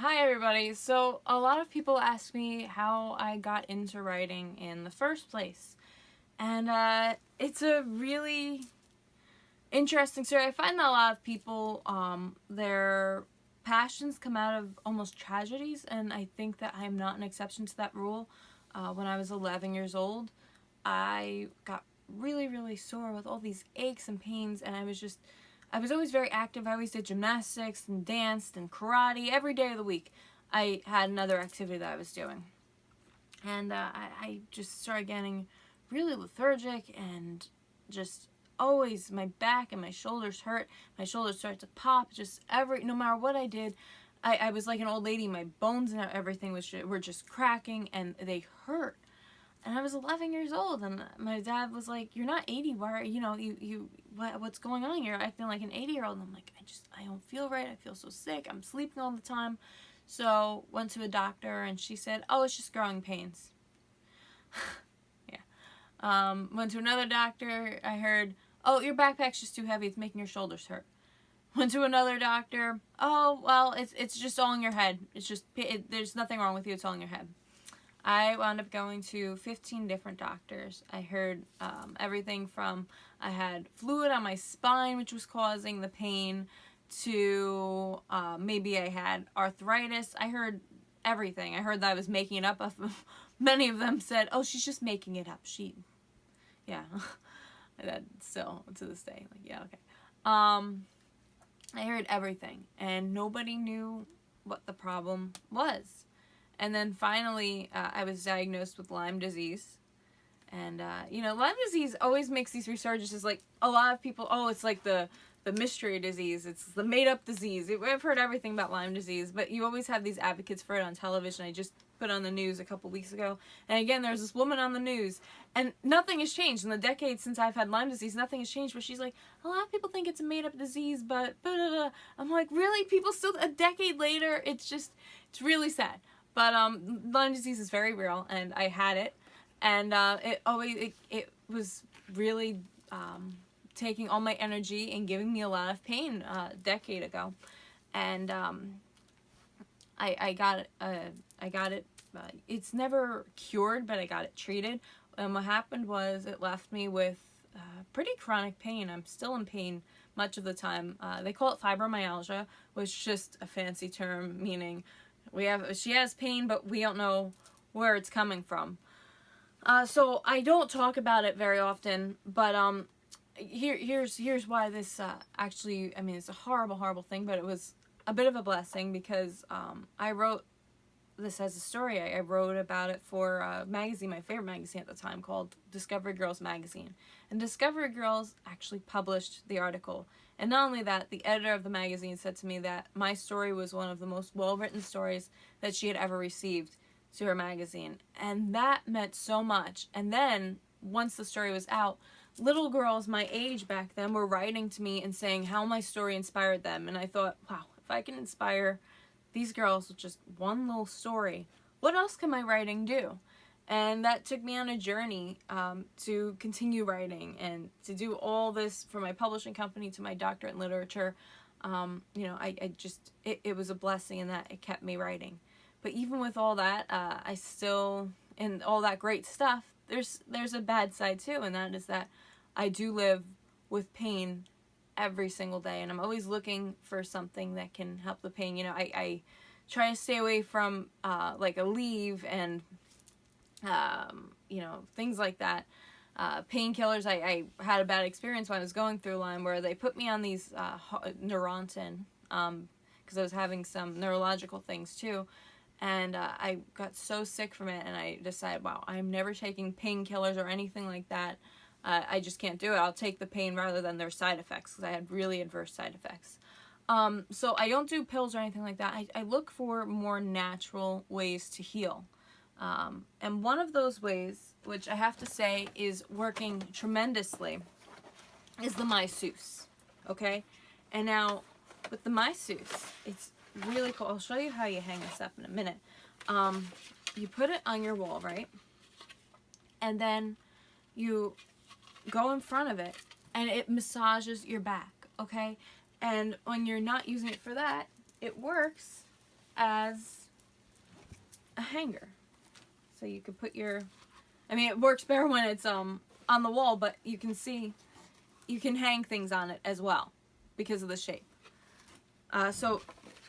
Hi everybody. So a lot of people ask me how I got into writing in the first place. And it's a really interesting story. I find that a lot of people, their passions come out of almost tragedies, and I think that I'm not an exception to that rule. When I was 11 years old, I got really sore with all these aches and pains, and I was always very active. I always did gymnastics and danced and karate every day of the week. I had another activity that I was doing. And I just started getting really lethargic and just always my back and my shoulders hurt. My shoulders started to pop no matter what I did. I was like an old lady. My bones and everything were just cracking and they hurt. And I was 11 years old, and my dad was like, "You're not 80. Why are what's going on? You're acting like an 80-year-old." And I'm like, I don't feel right. I feel so sick. I'm sleeping all the time. So went to a doctor, and she said, "Oh, it's just growing pains." Yeah. Went to another doctor. I heard, "Oh, your backpack's just too heavy. It's making your shoulders hurt." Went to another doctor. "Oh, well, it's just all in your head. There's nothing wrong with you. It's all in your head." I wound up going to 15 different doctors. I heard everything from I had fluid on my spine, which was causing the pain, to maybe I had arthritis. I heard everything. I heard that I was making it up. Many of them said, "Oh, she's just making it up." Yeah, that still to this day, like, yeah, okay. I heard everything, and nobody knew what the problem was. And then finally, I was diagnosed with Lyme disease. And, Lyme disease always makes these resurgences. Like, a lot of people, "Oh, it's like the mystery disease. It's the made-up disease." I've heard everything about Lyme disease, but you always have these advocates for it on television. I just put on the news a couple weeks ago. And again, there's this woman on the news. And nothing has changed. In the decades since I've had Lyme disease, nothing has changed. But she's like, "A lot of people think it's a made-up disease, but..." I'm like, really? People still, a decade later, it's really sad. But Lyme disease is very real, and I had it, and it was really taking all my energy and giving me a lot of pain a decade ago, and I got it. It's never cured, but I got it treated. And what happened was it left me with pretty chronic pain. I'm still in pain much of the time. They call it fibromyalgia, which is just a fancy term meaning she has pain, but we don't know where it's coming from. So I don't talk about it very often, but here's why this actually, I mean, it's a horrible thing, but it was a bit of a blessing because I wrote this as a story. I wrote about it for a magazine, my favorite magazine at the time, called Discovery Girls Magazine. And Discovery Girls actually published the article. And not only that, the editor of the magazine said to me that my story was one of the most well-written stories that she had ever received to her magazine. And that meant so much. And then, once the story was out, little girls my age back then were writing to me and saying how my story inspired them. And I thought, wow, if I can inspire these girls with just one little story, what else can my writing do? And that took me on a journey to continue writing and to do all this for my publishing company, to my doctorate in literature. It was a blessing in that it kept me writing. But even with all that, I still, and all that great stuff, there's a bad side too, and that is that I do live with pain every single day, and I'm always looking for something that can help the pain. I try to stay away from like Aleve and things like that. Painkillers. I had a bad experience when I was going through Lyme, where they put me on these Neurontin because I was having some neurological things too, and I got so sick from it, and I decided, wow, I'm never taking painkillers or anything like that. I just can't do it. I'll take the pain rather than their side effects, because I had really adverse side effects. So I don't do pills or anything like that. I look for more natural ways to heal. And one of those ways, which I have to say is working tremendously, is the Mysseuse. Okay? And now, with the Mysseuse, it's really cool. I'll show you how you hang this up in a minute. You put it on your wall, right? And then you go in front of it, and it massages your back, okay? And when you're not using it for that, it works as a hanger. So you can put your, I mean, it works better when it's on the wall, but you can see you can hang things on it as well because of the shape. So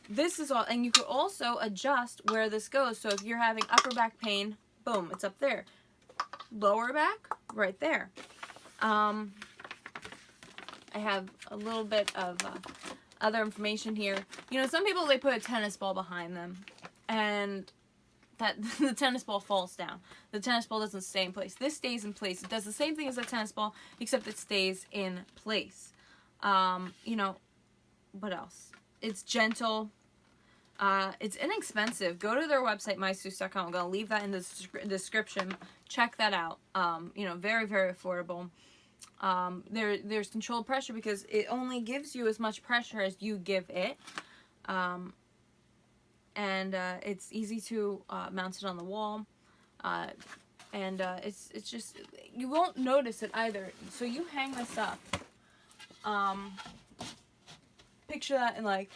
this is all, and you could also adjust where this goes. So if you're having upper back pain, boom, it's up there. Lower back, right there. I have a little bit of other information here. You know, some people, they put a tennis ball behind them, and that the tennis ball falls down. The tennis ball doesn't stay in place. This stays in place. It does the same thing as a tennis ball, except it stays in place. You know, what else? It's gentle. It's inexpensive. Go to their website, Mysseuse.com. I'm going to leave that in the description. Check that out. You know, very, very affordable. There's controlled pressure because it only gives you as much pressure as you give it. And it's easy to mount it on the wall. It's just, you won't notice it either. So you hang this up. Picture that in, like,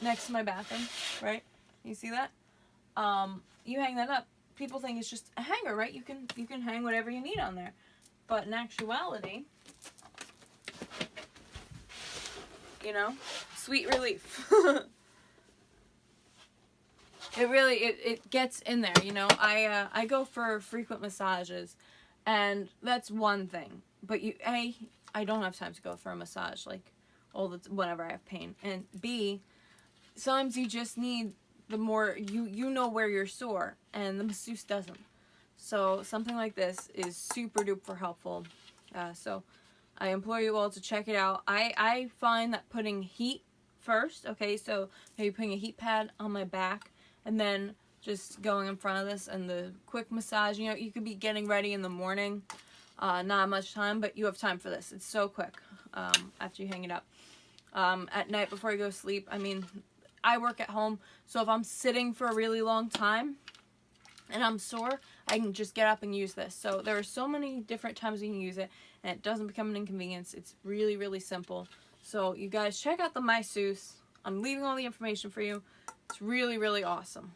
next to my bathroom, right? You see that? You hang that up. People think it's just a hanger, right? You can hang whatever you need on there. But in actuality, you know, sweet relief. It really, it gets in there, you know. I go for frequent massages, and that's one thing. But I don't have time to go for a massage, like, whenever I have pain. And B, sometimes you just need the more, you know where you're sore, and the masseuse doesn't. So something like this is super duper helpful. So I implore you all to check it out. I find that putting heat first, okay, so maybe putting a heat pad on my back, and then just going in front of this and the quick massage. You know, you could be getting ready in the morning, not much time, but you have time for this. It's so quick after you hang it up. At night before you go to sleep, I mean, I work at home, so if I'm sitting for a really long time and I'm sore, I can just get up and use this. So there are so many different times you can use it, and it doesn't become an inconvenience. It's really, really simple. So you guys check out the Mysseuse. I'm leaving all the information for you. It's really, really awesome.